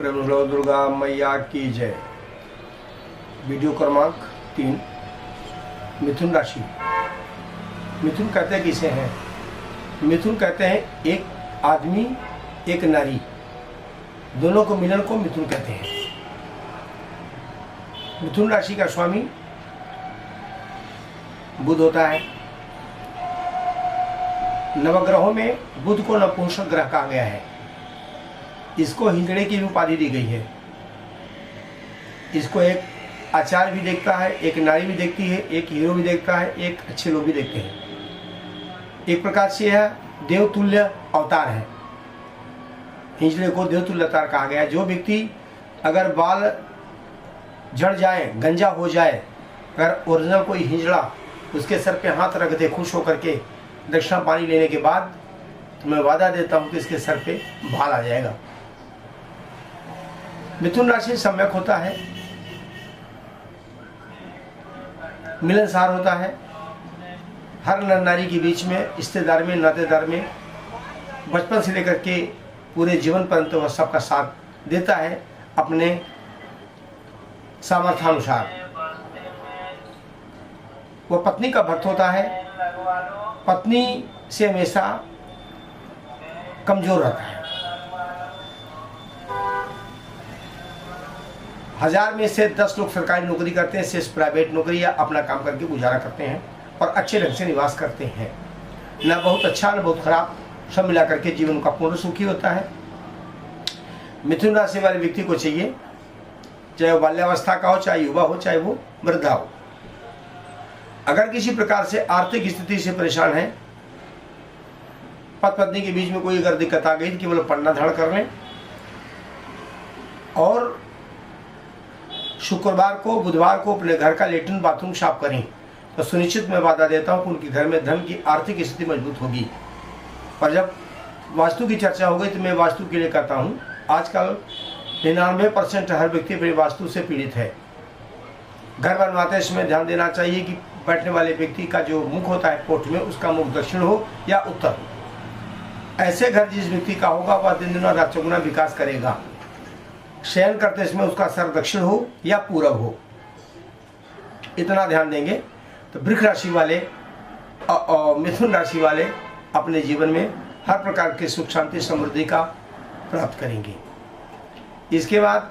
दुर्गा मैया की जय। वीडियो क्रमांक 3। मिथुन राशि। मिथुन कहते हैं किसे हैं? मिथुन कहते हैं एक आदमी एक नारी, दोनों को मिलन को मिथुन कहते हैं। मिथुन राशि का स्वामी बुध होता है। नवग्रहों में बुध को नपुंसक ग्रह कहा गया है। इसको हिजड़े की भी उपाधि दी गई है। इसको एक आचार्य भी देखता है, एक नारी भी देखती है, एक हीरो भी देखता है, एक अच्छे लोग भी देखते हैं। एक प्रकार से यह देवतुल्य अवतार है। हिजड़े को देवतुल्य अवतार कहा गया है। जो व्यक्ति अगर बाल झड़ जाए, गंजा हो जाए, अगर ओरिजिनल कोई हिजड़ा उसके सर पे हाथ रख दे खुश होकर के दक्षिणा पानी लेने के बाद, तो मैं वादा देता हूं कि इसके सर पे बाल आ जाएगा। मिथुन राशि सम्यक होता है, मिलनसार होता है। हर नर नारी के बीच में, रिश्तेदार में, नातेदार में बचपन से लेकर के पूरे जीवन पर्यंत वह सबका साथ देता है अपने सामर्थ्यानुसार। वह पत्नी का भक्त होता है, पत्नी से हमेशा कमजोर रहता है। 1000 में से 10 लोग सरकारी नौकरी करते हैं, शेष प्राइवेट नौकरी या अपना काम करके गुजारा करते हैं और अच्छे ढंग से निवास करते हैं। न बहुत अच्छा न बहुत खराब, सब मिला करके जीवन का पूर्ण सुखी होता है। मिथुन राशि वाले व्यक्ति को चाहिए, चाहे वो बाल्यावस्था का हो, चाहे युवा हो, चाहे वो वृद्धा हो, अगर किसी प्रकार से आर्थिक स्थिति से परेशान है, पति पत्नी के बीच में कोई अगर दिक्कत आ गई तो केवल पन्ना धड़ कर लें और शुक्रवार को, बुधवार को अपने घर का लेटरिन बाथरूम साफ करें, तो सुनिश्चित मैं वादा देता हूं कि उनके घर में धन की आर्थिक स्थिति मजबूत होगी। और जब वास्तु की चर्चा हो गई तो मैं वास्तु के लिए कहता हूं, आजकल 99% हर व्यक्ति अपनी वास्तु से पीड़ित है। घर बनवाते समय ध्यान देना चाहिए कि बैठने वाले व्यक्ति का जो मुख होता है कोठ में, उसका मुख दक्षिण हो या उत्तर हो। ऐसे घर जिस व्यक्ति का होगा वह दिन दिन रात चौगुना विकास करेगा। शयन करते समय उसका सर दक्षिण हो या पूरब हो, इतना ध्यान देंगे तो वृक्ष राशि वाले और मिथुन राशि वाले अपने जीवन में हर प्रकार के सुख शांति समृद्धि का प्राप्त करेंगे। इसके बाद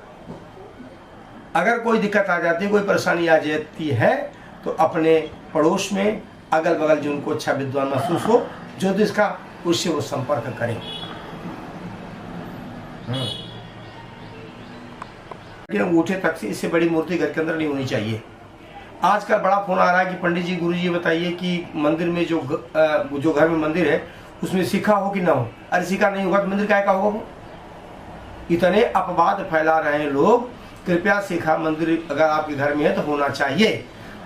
अगर कोई दिक्कत आ जाती है, कोई परेशानी आ जाती है, तो अपने पड़ोस में अगल बगल जिनको अच्छा विद्वान महसूस हो ज्योतिष का, उससे वो संपर्क करें। अंगूठे तक से इससे बड़ी मूर्ति घर के अंदर नहीं होनी चाहिए। आजकल बड़ा फोन आ रहा है कि पंडित जी, गुरु जी बताइए कि मंदिर में जो घर में मंदिर है उसमें शिखा हो कि ना हो। अरे शिखा नहीं होगा तो मंदिर काय का होगा? वो इतने अपवाद फैला रहे हैं लोग। कृपया शिखा मंदिर अगर आपके घर में है तो होना चाहिए,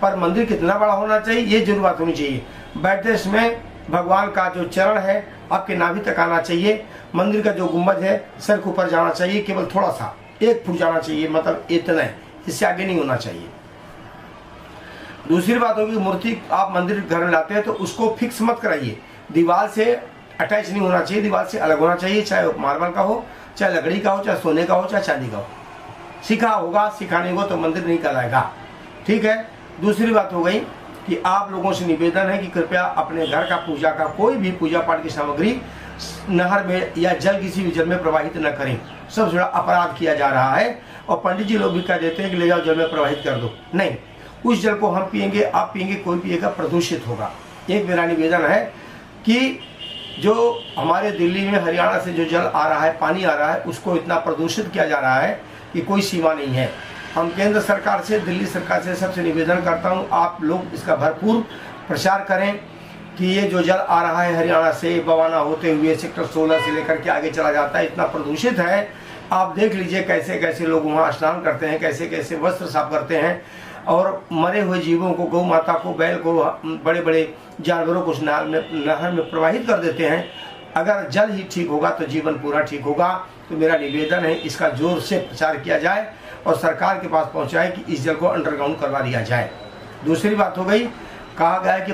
पर मंदिर कितना बड़ा होना चाहिए ये जरूर बात होनी चाहिए। बैठते समय भगवान का जो चरण है आपके नाभि तक आना चाहिए। मंदिर का जो गुंबद है सर के ऊपर जाना चाहिए, केवल थोड़ा सा 1 फुट जाना चाहिए, मतलब इतना, इससे आगे नहीं होना चाहिए। दूसरी बात होगी, मूर्ति आप मंदिर घर में लाते हैं तो उसको फिक्स मत कराइए, दीवार से अटैच नहीं होना चाहिए, दीवार से अलग होना चाहिए। चाहे मार्बल का हो, चाहे लकड़ी का हो, चाहे सोने का हो, चाहे चांदी का हो। सीखा होगा, सीखा नहीं होगा तो मंदिर नहीं कहलाएगा। ठीक है। दूसरी बात हो गई कि आप लोगों से निवेदन है कि कृपया अपने घर का पूजा का कोई भी पूजा पाठ की सामग्री नहर में या जल किसी भी जल में प्रवाहित न करें। सबसे बड़ा अपराध किया जा रहा है और पंडित जी लोग भी कह देते हैं कि ले जाओ जल में प्रवाहित कर दो। नहीं, उस जल को हम पिएंगे, आप पिएंगे, कोई पिएगा, प्रदूषित होगा। एक मेरा निवेदन है कि जो हमारे दिल्ली में, हरियाणा से जो जल आ रहा है, पानी आ रहा है, उसको इतना प्रदूषित किया जा रहा है कि कोई सीमा नहीं है। हम केंद्र सरकार से, दिल्ली सरकार से सबसे निवेदन करता हूं, आप लोग इसका भरपूर प्रचार करें कि ये जो जल आ रहा है हरियाणा से बवाना होते हुए सेक्टर 16 से लेकर के आगे चला जाता है, इतना प्रदूषित है। आप देख लीजिए कैसे कैसे लोग वहाँ स्नान करते हैं, कैसे कैसे वस्त्र साफ करते हैं और मरे हुए जीवों को, गौ माता को, बैल को, बड़े बड़े जानवरों को नहर में प्रवाहित कर देते हैं। अगर जल ही ठीक होगा तो जीवन पूरा ठीक होगा। तो मेरा निवेदन है इसका जोर से प्रचार किया जाए और सरकार के पास पहुंचाए कि इस जल को अंडरग्राउंड करवा दिया जाए। दूसरी बात हो गई, कहा गया कि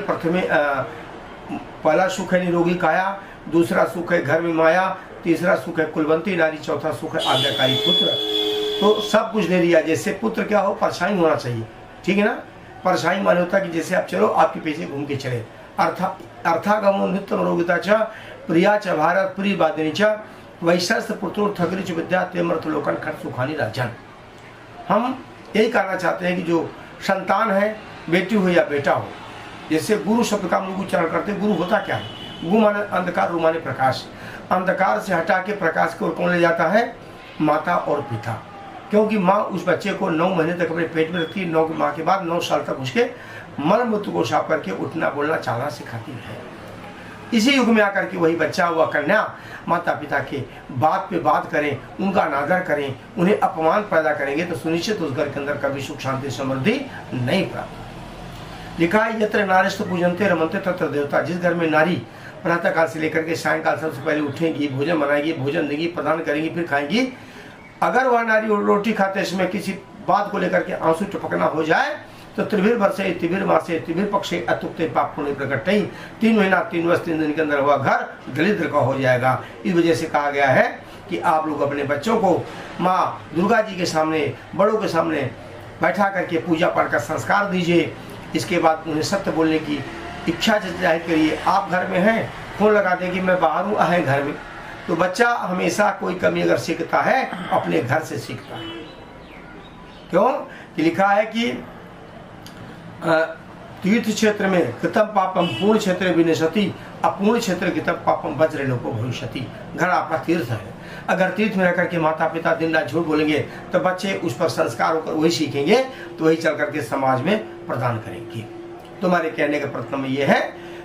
पहला सुख है निरोगी काया, दूसरा सुख है घर में माया, तीसरा सुख है कुलवंती नारी, चौथा सुख है आज्ञाकारी पुत्र। तो सब कुछ दे दिया। जैसे पुत्र क्या हो, परछाई होना चाहिए, ठीक है ना। परछाई माने होता है कि जैसे आप चलो आपके पीछे घूम के चले। अर्थागमो नित्य रोगिता च प्रिया च भारत प्रिय वादिनी च वैश्य पुत्रो थगरी च विद्या तेमर्थ लोकन खट सुखानी राजन। हम यही कहना चाहते हैं कि जो संतान है, बेटी हो या बेटा हो, जैसे गुरु शब्द का हम लोग उच्चारण करते हैं। गुरु होता क्या है? गु माने अंधकार, रु माने प्रकाश। अंधकार से हटा के प्रकाश की ओर कौन ले जाता है? माता और पिता। क्योंकि माँ उस बच्चे को 9 महीने तक अपने पेट में रखती है। 9 माह के बाद 9 साल तक उसके मल मूत्र को साफ करके उठना बोलना चलना सिखाती है। इसी युग में आकर के वही बच्चा, वह कन्या माता पिता के बात पे बात करें, उनका अनादर करें, उन्हें अपमान पैदा करेंगे तो सुनिश्चित उस घर के अंदर कभी सुख शांति समृद्धि नहीं प्राप्त। लिखा है यत्र नारिष्ट पूजनते रमनते तत्र देवता। जिस घर में नारी प्रातः काल से लेकर के सायंकाल सबसे पहले उठेंगी, भोजन बनाएगी, भोजन देगी, प्रदान करेंगी, फिर खाएंगी। अगर वह नारी रोटी खाते समय किसी बात को लेकर के आंसू टपकना हो जाए तो त्रिभिर वर्षे त्रिभिर मासे त्रिभिर पक्षे अतुक्ते पाप पुण्य प्रकट। 3 महीना 3 वर्ष 3 दिन के अंदर वह घर दलिद्र का हो जाएगा। इस वजह से कहा गया है कि आप लोग अपने बच्चों को माँ दुर्गा जी के सामने, बड़ों के सामने बैठा करके पूजा पाठ का संस्कार दीजिए। इसके बाद उन्हें सत्य बोलने की इच्छा जाहिर करिए। आप घर में हैं, फोन लगा दें कि मैं बाहर हूँ, आए घर में। तो बच्चा हमेशा कोई कमी अगर सीखता है अपने घर से सीखता है। क्यों कि लिखा है कि तीर्थ क्षेत्र में कृतम पापम पूर्ण क्षेत्र विनशति, अपूर्ण क्षेत्र कृतम पापम वज्र लोको भविष्यति। घर आपका तीर्थ है। अगर तीर्थ में रहकर के माता पिता दिन रात झूठ बोलेंगे तो बच्चे उस पर संस्कार होकर वही सीखेंगे, तो वही चल करके समाज में प्रदान करेंगे। तुम्हारे कहने का प्रथम ये है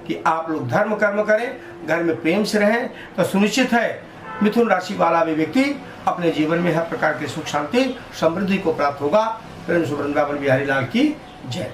कि आप लोग धर्म कर्म करें, घर में प्रेम से रहें, तो सुनिश्चित है मिथुन राशि वाला भी व्यक्ति अपने जीवन में हर प्रकार की सुख शांति समृद्धि को प्राप्त होगा। प्रेम से वृंदावन बिहारी लाल की जय।